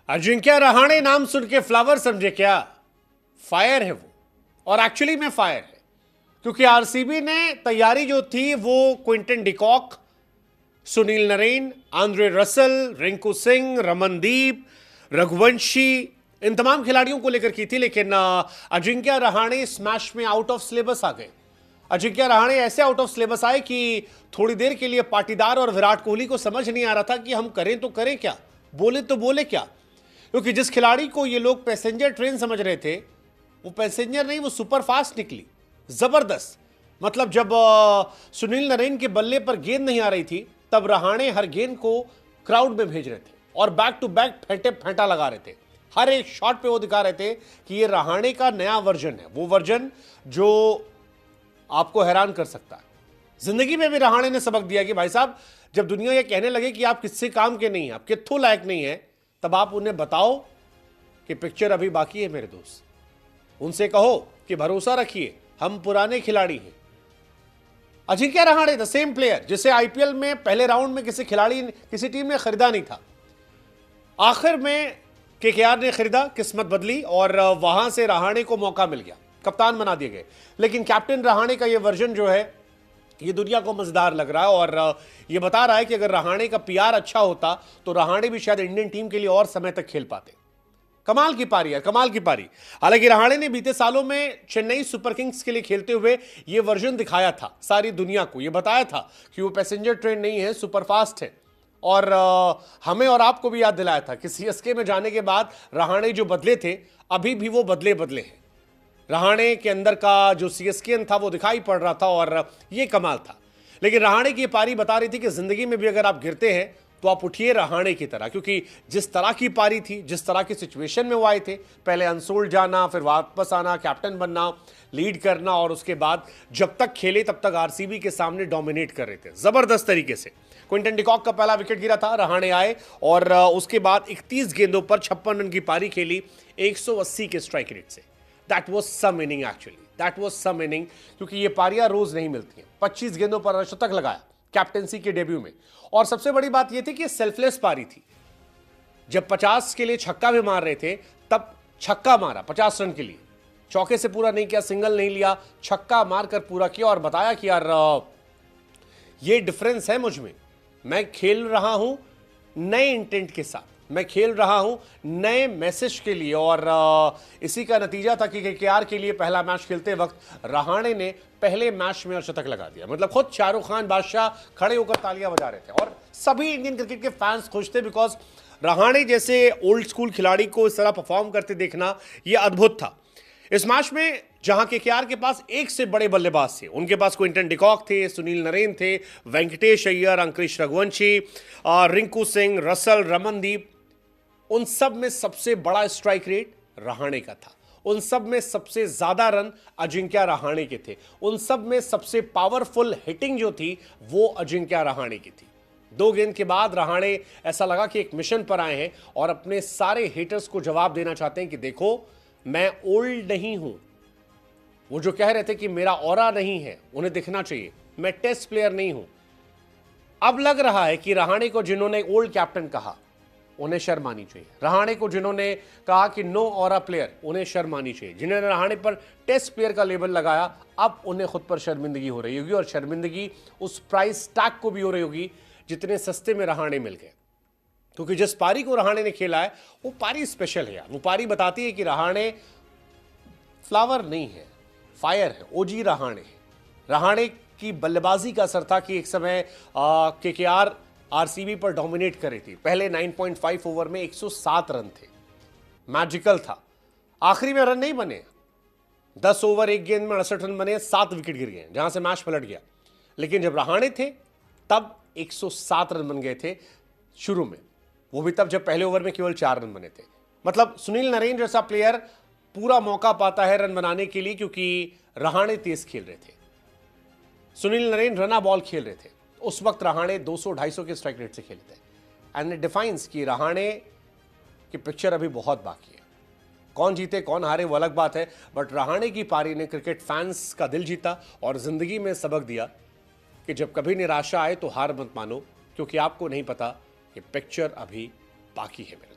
अजिंक्य रहाणे नाम सुन के फ्लावर समझे क्या? फायर है वो, और एक्चुअली में फायर है, क्योंकि आरसीबी ने तैयारी जो थी वो Quinton de Kock, Sunil Narine, Andre Russell, Rinku Singh, Ramandeep, Raghuvanshi, इन तमाम खिलाड़ियों को लेकर की थी। लेकिन अजिंक्य रहाणे स्मैश में आउट ऑफ सिलेबस आ गए। अजिंक्य रहाणे ऐसे आउट ऑफ सिलेबस आए कि थोड़ी देर के लिए पाटीदार और विराट कोहली को समझ नहीं आ रहा था कि हम करें तो करें क्या, बोले तो बोले क्या। क्योंकि जिस खिलाड़ी को ये लोग पैसेंजर ट्रेन समझ रहे थे, वो पैसेंजर नहीं, वो सुपर फास्ट निकली, जबरदस्त। मतलब जब सुनील नरेन के बल्ले पर गेंद नहीं आ रही थी, तब रहाणे हर गेंद को क्राउड में भेज रहे थे और बैक टू बैक फेंटे फेंटा लगा रहे थे। हर एक शॉट पे वो दिखा रहे थे कि ये रहाणे का नया वर्जन है, वो वर्जन जो आपको हैरान कर सकता है। जिंदगी में भी रहाणे ने सबक दिया कि भाई साहब, जब दुनिया ये कहने लगे कि आप किससे काम के नहीं हैं, आप कित्थों लायक नहीं है, तब आप उन्हें बताओ कि पिक्चर अभी बाकी है मेरे दोस्त। उनसे कहो कि भरोसा रखिए, हम पुराने खिलाड़ी हैं। Ajinkya Rahane the same player जिसे आईपीएल में पहले राउंड में किसी खिलाड़ी किसी टीम ने खरीदा नहीं था, आखिर में केकेआर ने खरीदा, किस्मत बदली और वहां से रहाणे को मौका मिल गया, कप्तान बना दिए गए। लेकिन कैप्टन रहाणे का यह वर्जन जो है, ये दुनिया को मजेदार लग रहा है और ये बता रहा है कि अगर रहाणे का पीआर अच्छा होता तो रहाणे भी शायद इंडियन टीम के लिए और समय तक खेल पाते। कमाल की पारी है, कमाल की पारी। हालांकि रहाणे ने बीते सालों में चेन्नई सुपर किंग्स के लिए खेलते हुए ये वर्जन दिखाया था सारी दुनिया को, ये बताया था कि वो पैसेंजर ट्रेन नहीं है, सुपरफास्ट है। और हमें और आपको भी याद दिलाया था कि सीएसके में जाने के बाद रहाणे जो बदले थे, अभी भी वो बदले बदले हैं। रहाणे के अंदर का जो सीएसकेएन था वो दिखाई पड़ रहा था और ये कमाल था। लेकिन रहाणे की पारी बता रही थी कि जिंदगी में भी अगर आप गिरते हैं तो आप उठिए रहाणे की तरह, क्योंकि जिस तरह की पारी थी, जिस तरह की सिचुएशन में वो आए थे, पहले अनसोल्ड जाना, फिर वापस आना, कैप्टन बनना, लीड करना, और उसके बाद जब तक खेले तब तक आरसीबी के सामने डोमिनेट कर रहे थे जबरदस्त तरीके से। क्विंटन डिकॉक का पहला विकेट गिरा था, रहाणे आए और उसके बाद 31 गेंदों पर 56 रन की पारी खेली 180 के स्ट्राइक रेट से। That was some inning, actually that was some inning, क्योंकि ये पारियां रोज नहीं मिलती हैं। 25 गेंदों पर अर्धशतक लगाया कैप्टेंसी के डेब्यू में, और सबसे बड़ी बात यह थी कि सेल्फलेस पारी थी। जब 50 के लिए छक्का भी मार रहे थे, तब छक्का मारा 50 रन के लिए, चौके से पूरा नहीं किया, सिंगल नहीं लिया, छक्का मारकर पूरा किया और बताया कि यार ये डिफरेंस है मुझ में, मैं खेल रहा हूं नए इंटेंट के साथ, मैं खेल रहा हूं नए मैसेज के लिए। और इसी का नतीजा था कि केकेआर के लिए पहला मैच खेलते वक्त रहाणे ने पहले मैच में अर्धशतक लगा दिया। मतलब खुद शाहरुख खान बादशाह खड़े होकर तालियां बजा रहे थे और सभी इंडियन क्रिकेट के फैंस खुश थे, बिकॉज रहाणे जैसे ओल्ड स्कूल खिलाड़ी को इस तरह परफॉर्म करते देखना यह अद्भुत था। इस मैच में जहां केकेआर के पास एक से बड़े बल्लेबाज थे, उनके पास क्विंटन डिकॉक थे, सुनील नरेन थे, वेंकटेश अय्यर, अंकुरिश रघुवंशी, रिंकू सिंह, रसल, रमनदीप, उन सब में सबसे बड़ा स्ट्राइक रेट रहाणे का था। उन सब में सबसे ज्यादा रन अजिंक्य रहाणे के थे। उन सब में सबसे पावरफुल हिटिंग जो थी वो अजिंक्य रहाणे की थी। 2 गेंद के बाद रहाणे ऐसा लगा कि एक मिशन पर आए हैं और अपने सारे हेटर्स को जवाब देना चाहते हैं कि देखो, मैं ओल्ड नहीं हूं। वो जो कह रहे थे कि मेरा ऑरा नहीं है, उन्हें दिखना चाहिए, मैं टेस्ट प्लेयर नहीं हूं। अब लग रहा है कि रहाणे को जिन्होंने ओल्ड कैप्टन कहा, उन्हें शर्म आनी चाहिए। रहाणे को जिन्होंने कहा कि नो ऑरा प्लेयर, उन्हें शर्म आनी चाहिए। जिन्होंने रहाणे पर टेस्ट प्लेयर का लेबल लगाया, अब उन्हें खुद पर शर्मिंदगी हो रही होगी, और शर्मिंदगी उस प्राइस टैग को भी हो रही होगी जितने सस्ते में रहाणे मिल गए। क्योंकि जिस पारी को रहाणे ने खेला है वो पारी स्पेशल है यार। वो पारी बताती है कि रहाणे फ्लावर नहीं है, फायर है, ओजी रहाणे है। रहाणे की बल्लेबाजी का असर था कि एक समय केकेआर आरसीबी पर डोमिनेट कर रही थी। पहले 9.5 ओवर में 107 रन थे, मैजिकल था। आखिरी में रन नहीं बने, 10 ओवर 1 गेंद में 68 रन बने, 7 विकेट गिर गए, जहां से मैच पलट गया। लेकिन जब रहाणे थे तब 107 रन बन गए थे शुरू में, वो भी तब जब पहले ओवर में केवल 4 रन बने थे। मतलब सुनील नरेन जैसा प्लेयर पूरा मौका पाता है रन बनाने के लिए, क्योंकि रहाणे तेज खेल रहे थे। सुनील नरेन रना बॉल खेल रहे थे। उस वक्त रहाणे 200-250 के स्ट्राइक रेट से खेलते हैं। एंड इट डिफाइंस कि रहाणे की पिक्चर अभी बहुत बाकी है। कौन जीते कौन हारे वो अलग बात है, बट रहाणे की पारी ने क्रिकेट फैंस का दिल जीता और जिंदगी में सबक दिया कि जब कभी निराशा आए तो हार मत मानो, क्योंकि आपको नहीं पता कि पिक्चर अभी बाकी है मेरे